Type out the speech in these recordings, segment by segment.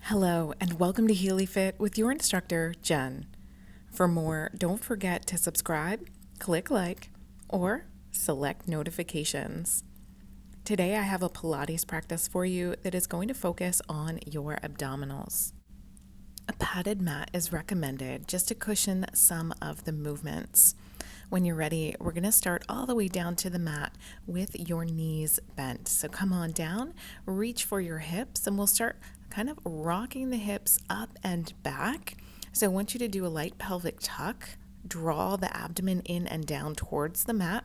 Hello, and welcome to Healy Fit with your instructor, Jen. For more, don't forget to subscribe, click like, or select notifications. Today, I have a Pilates practice for you that is going to focus on your abdominals. A padded mat is recommended just to cushion some of the movements. When you're ready, we're going to start all the way down to the mat with your knees bent. So come on down, reach for your hips, and we'll start kind of rocking the hips up and back. So I want you to do a light pelvic tuck, draw the abdomen in and down towards the mat,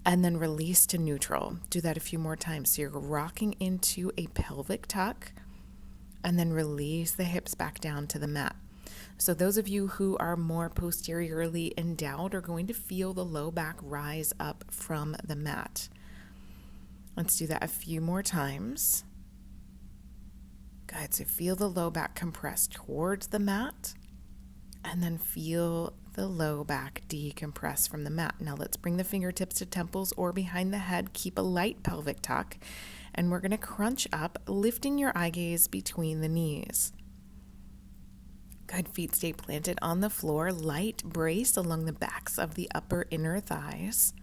and then release to neutral. Do that a few more times. So you're rocking into a pelvic tuck, and then release the hips back down to the mat. So those of you who are more posteriorly endowed are going to feel the low back rise up from the mat. Let's do that a few more times. Good, so feel the low back compress towards the mat, and then feel the low back decompress from the mat. Now let's bring the fingertips to temples or behind the head. Keep a light pelvic tuck, and we're going to crunch up, lifting your eye gaze between the knees. Good, feet stay planted on the floor, light brace along the backs of the upper inner thighs.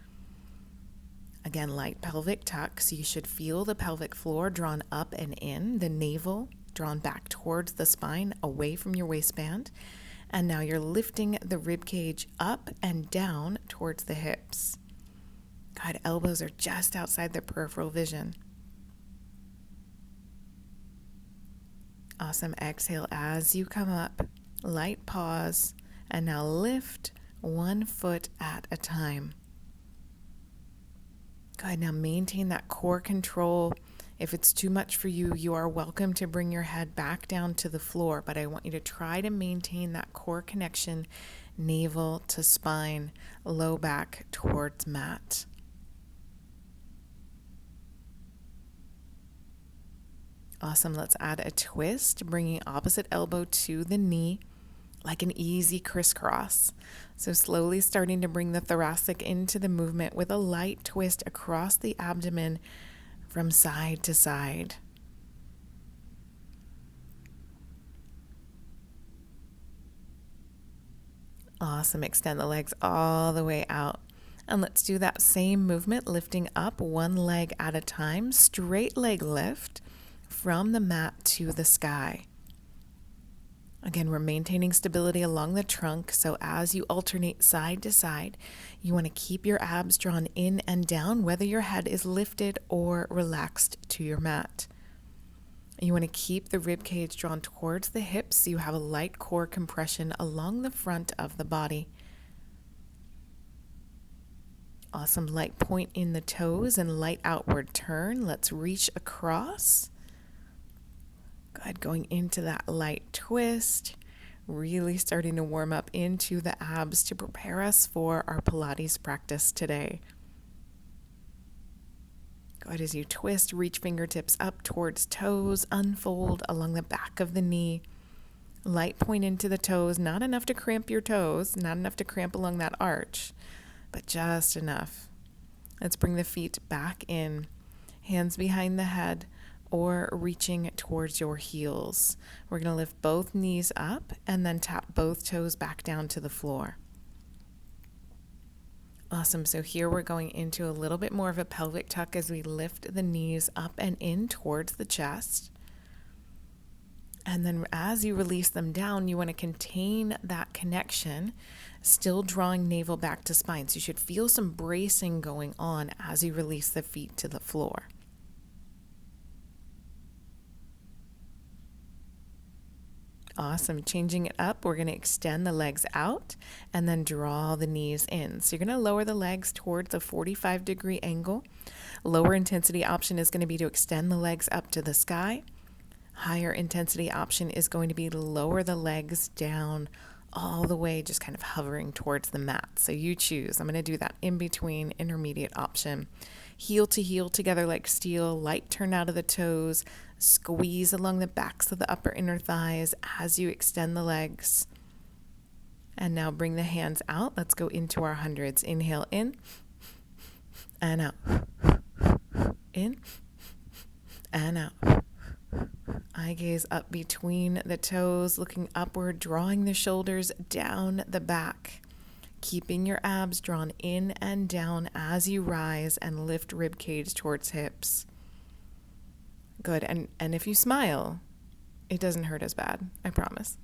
Again, light pelvic tuck, so you should feel the pelvic floor drawn up and in, the navel drawn back towards the spine, away from your waistband. And now you're lifting the rib cage up and down towards the hips. God, elbows are just outside the peripheral vision. Awesome. Exhale as you come up. Light pause. And now lift one foot at a time. Good. Now maintain that core control. If it's too much for you, you are welcome to bring your head back down to the floor, but I want you to try to maintain that core connection, navel to spine, low back towards mat. Awesome. Let's add a twist, bringing opposite elbow to the knee like an easy crisscross. So slowly starting to bring the thoracic into the movement with a light twist across the abdomen from side to side. Awesome. Extend the legs all the way out. And let's do that same movement, lifting up one leg at a time, straight leg lift from the mat to the sky. Again, we're maintaining stability along the trunk, so as you alternate side to side, you want to keep your abs drawn in and down, whether your head is lifted or relaxed to your mat. You want to keep the rib cage drawn towards the hips so you have a light core compression along the front of the body. Awesome. Light point in the toes and light outward turn. Let's reach across. Good, going into that light twist, really starting to warm up into the abs to prepare us for our Pilates practice today. Good, as you twist, reach fingertips up towards toes, unfold along the back of the knee. Light point into the toes, not enough to cramp your toes, not enough to cramp along that arch, but just enough. Let's bring the feet back in, hands behind the head, or reaching towards your heels. We're going to lift both knees up and then tap both toes back down to the floor. Awesome. So here we're going into a little bit more of a pelvic tuck as we lift the knees up and in towards the chest. And then as you release them down, you want to contain that connection, still drawing navel back to spine. So you should feel some bracing going on as you release the feet to the floor. Awesome. Changing it up, we're going to extend the legs out and then draw the knees in. So you're going to lower the legs towards a 45-degree angle. Lower intensity option is going to be to extend the legs up to the sky. Higher intensity option is going to be to lower the legs down all the way, just kind of hovering towards the mat. So you choose. I'm going to do that in between intermediate option. Heel to heel together like steel, light turn out of the toes, squeeze along the backs of the upper inner thighs as you extend the legs. And now bring the hands out. Let's go into our hundreds. Inhale in and out. In and out. Eye gaze up between the toes, looking upward, drawing the shoulders down the back, keeping your abs drawn in and down as you rise and lift rib cage towards hips. Good. And if you smile, it doesn't hurt as bad, I promise.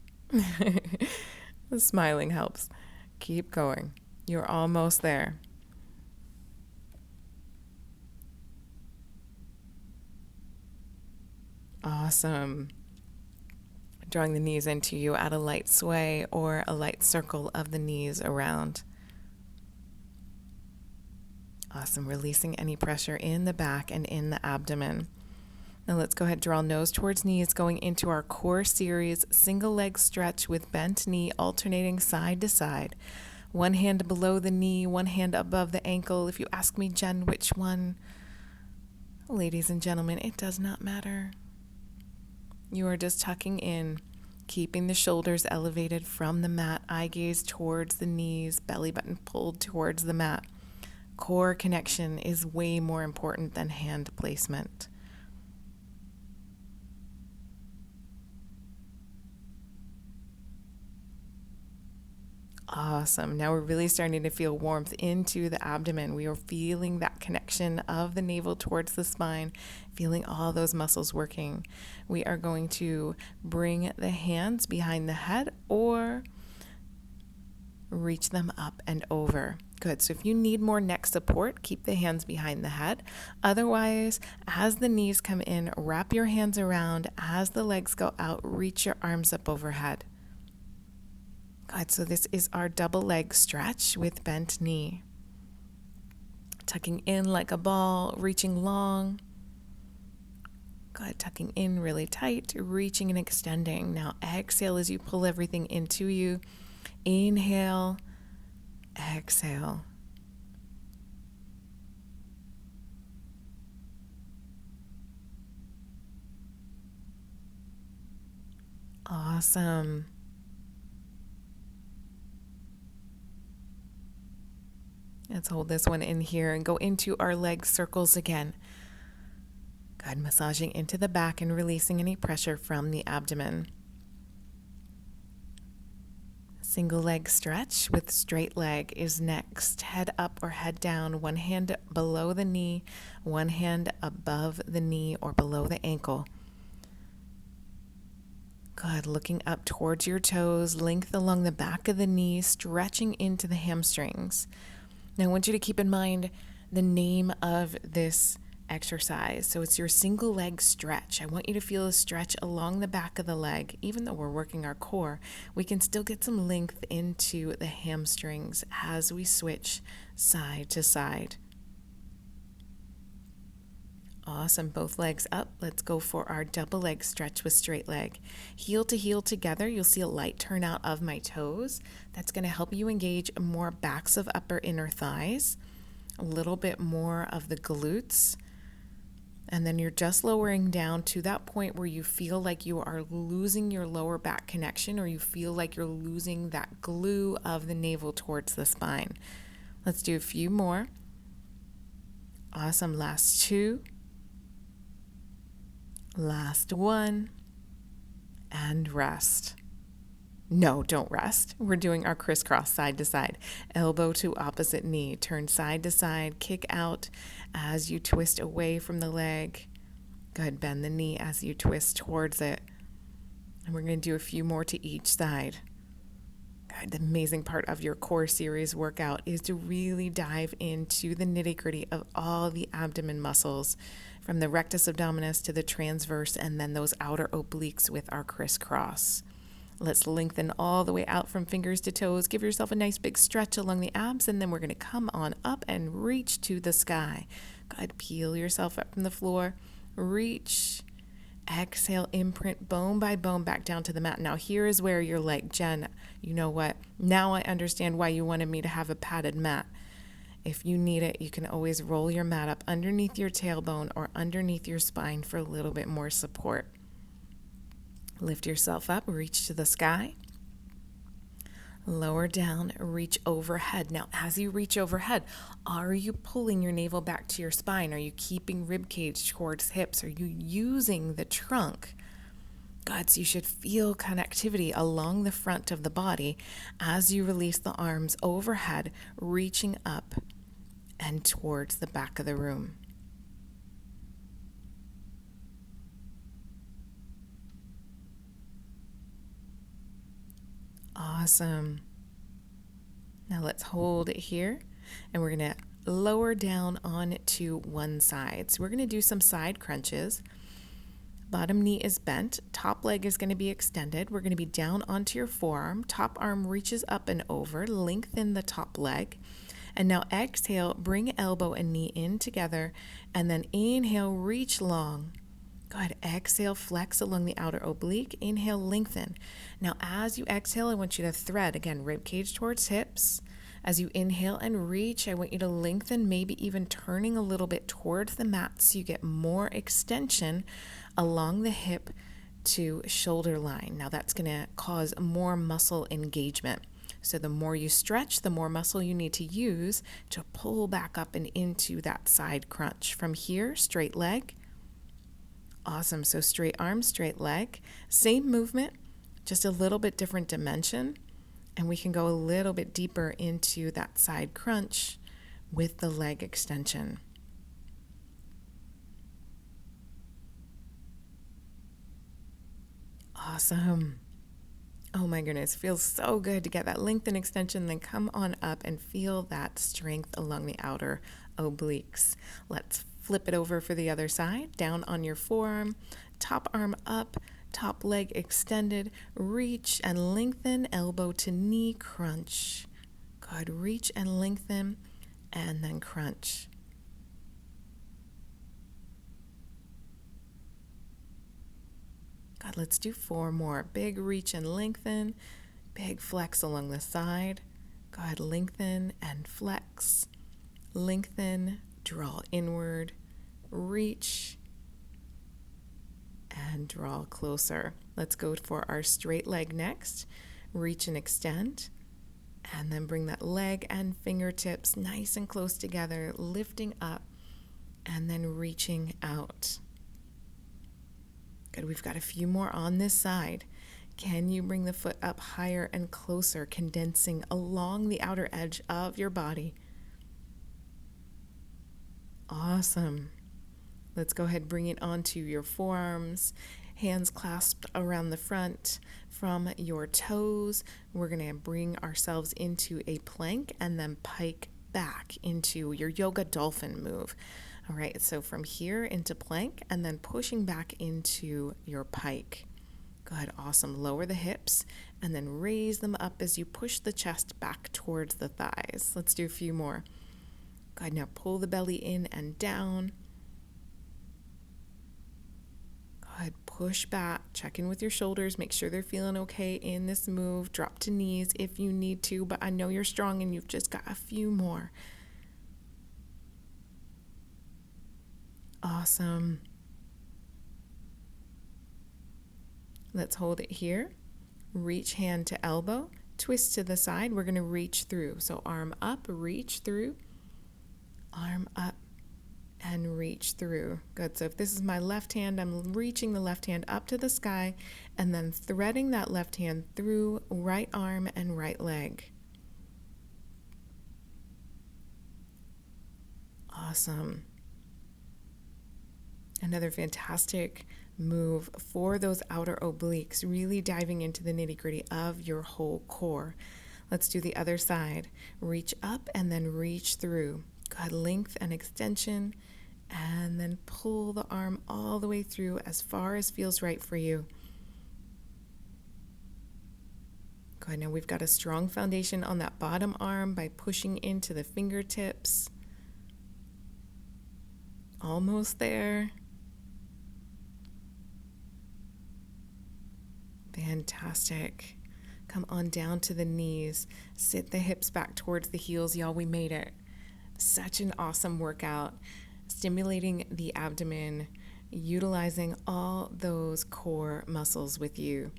The smiling helps. Keep going. You're almost there. Awesome. Drawing the knees into you at a light sway or a light circle of the knees around. Awesome. Releasing any pressure in the back and in the abdomen. Now let's go ahead and draw nose towards knees, going into our core series, single leg stretch with bent knee, alternating side to side. One hand below the knee, one hand above the ankle. If you ask me, Jen, which one? Ladies and gentlemen, it does not matter. You are just tucking in, keeping the shoulders elevated from the mat, eye gaze towards the knees, belly button pulled towards the mat. Core connection is way more important than hand placement. Awesome. Now we're really starting to feel warmth into the abdomen. We are feeling that connection of the navel towards the spine, feeling all those muscles working. We are going to bring the hands behind the head or reach them up and over. Good. So if you need more neck support, keep the hands behind the head. Otherwise, as the knees come in, wrap your hands around. As the legs go out, reach your arms up overhead. Good. So this is our double leg stretch with bent knee. Tucking in like a ball, reaching long. Good. Tucking in really tight, reaching and extending. Now exhale as you pull everything into you. Inhale, exhale. Awesome. Let's hold this one in here and go into our leg circles again. Good. Massaging into the back and releasing any pressure from the abdomen. Single leg stretch with straight leg is next. Head up or head down, one hand below the knee, one hand above the knee or below the ankle. Good. Looking up towards your toes, length along the back of the knee, stretching into the hamstrings. Now I want you to keep in mind the name of this exercise. So it's your single leg stretch. I want you to feel a stretch along the back of the leg. Even though we're working our core, we can still get some length into the hamstrings as we switch side to side. Awesome. Both legs up. Let's go for our double leg stretch with straight leg. Heel to heel together. You'll see a light turnout of my toes. That's going to help you engage more backs of upper inner thighs, a little bit more of the glutes. And then you're just lowering down to that point where you feel like you are losing your lower back connection, or you feel like you're losing that glue of the navel towards the spine. Let's do a few more. Awesome. Last two. Last one. And rest. No, don't rest. We're doing our crisscross side to side. Elbow to opposite knee. Turn side to side. Kick out as you twist away from the leg. Good. Bend the knee as you twist towards it. And we're going to do a few more to each side. God, the amazing part of your core series workout is to really dive into the nitty-gritty of all the abdomen muscles, from the rectus abdominis to the transverse, and then those outer obliques with our crisscross. Let's lengthen all the way out from fingers to toes. Give yourself a nice big stretch along the abs, and then we're going to come on up and reach to the sky. Good. Peel yourself up from the floor. Reach. Exhale, imprint bone by bone back down to the mat. Now here is where you're like, Jen, you know what? Now I understand why you wanted me to have a padded mat. If you need it, you can always roll your mat up underneath your tailbone or underneath your spine for a little bit more support. Lift yourself up, reach to the sky. Lower down, reach overhead. Now, as you reach overhead, are you pulling your navel back to your spine? Are you keeping rib cage towards hips? Are you using the trunk? Good, so you should feel connectivity along the front of the body as you release the arms overhead, reaching up and towards the back of the room. Awesome. Now let's hold it here, and we're going to lower down onto one side. So we're going to do some side crunches. Bottom knee is bent, top leg is going to be extended. We're going to be down onto your forearm. Top arm reaches up and over, lengthen the top leg. And now exhale, bring elbow and knee in together, and then inhale, reach long. Good. Exhale, flex along the outer oblique. Inhale, lengthen. Now, as you exhale, I want you to thread, again, rib cage towards hips. As you inhale and reach, I want you to lengthen, maybe even turning a little bit towards the mat so you get more extension along the hip to shoulder line. Now, that's going to cause more muscle engagement. So the more you stretch, the more muscle you need to use to pull back up and into that side crunch. From here, straight leg. Awesome. So straight arm, straight leg. Same movement, just a little bit different dimension. And we can go a little bit deeper into that side crunch with the leg extension. Awesome. Oh my goodness, feels so good to get that length and extension, then come on up and feel that strength along the outer obliques. Let's flip it over for the other side, down on your forearm, top arm up, top leg extended, reach and lengthen, elbow to knee, crunch. Good, reach and lengthen, and then crunch. God, let's do 4 more. Big reach and lengthen, big flex along the side. Go ahead, lengthen and flex. Lengthen, draw inward, reach, and draw closer. Let's go for our straight leg next. Reach and extend, and then bring that leg and fingertips nice and close together, lifting up, and then reaching out. Good, we've got a few more on this side. Can you bring the foot up higher and closer, condensing along the outer edge of your body? Awesome. Let's go ahead, bring it onto your forearms, hands clasped around the front from your toes. We're going to bring ourselves into a plank and then pike back into your yoga dolphin move. All right, so from here into plank and then pushing back into your pike. Good, awesome. Lower the hips and then raise them up as you push the chest back towards the thighs. Let's do a few more. Good, now pull the belly in and down. Good, push back, check in with your shoulders, make sure they're feeling okay in this move. Drop to knees if you need to, but I know you're strong and you've just got a few more. Awesome. Let's hold it here. Reach hand to elbow, twist to the side. We're going to reach through. So arm up, reach through, arm up, and reach through. Good. So if this is my left hand, I'm reaching the left hand up to the sky and then threading that left hand through right arm and right leg. Awesome. Another fantastic move for those outer obliques, really diving into the nitty-gritty of your whole core. Let's do the other side. Reach up and then reach through. Good, length and extension, and then pull the arm all the way through as far as feels right for you. Good, now we've got a strong foundation on that bottom arm by pushing into the fingertips. Almost there. Fantastic. Come on down to the knees. Sit the hips back towards the heels. Y'all, we made it. Such an awesome workout. Stimulating the abdomen, utilizing all those core muscles with you.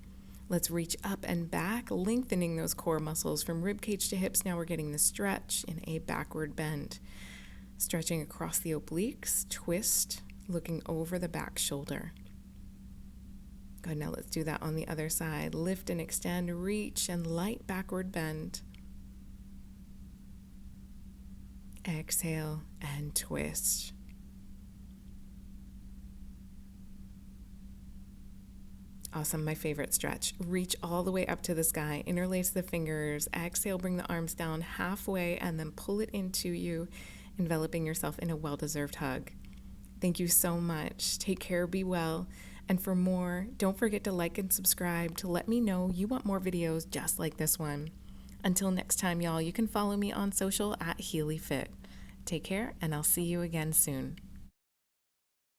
Let's reach up and back, lengthening those core muscles from rib cage to hips. Now we're getting the stretch in a backward bend. Stretching across the obliques, twist, looking over the back shoulder. Good, now let's do that on the other side. Lift and extend, reach, and light backward bend. Exhale and twist. Awesome, my favorite stretch. Reach all the way up to the sky, interlace the fingers, exhale, bring the arms down halfway, and then pull it into you, enveloping yourself in a well-deserved hug. Thank you so much. Take care, be well. And for more, don't forget to like and subscribe to let me know you want more videos just like this one. Until next time, y'all, you can follow me on social at HealyFit. Take care, and I'll see you again soon.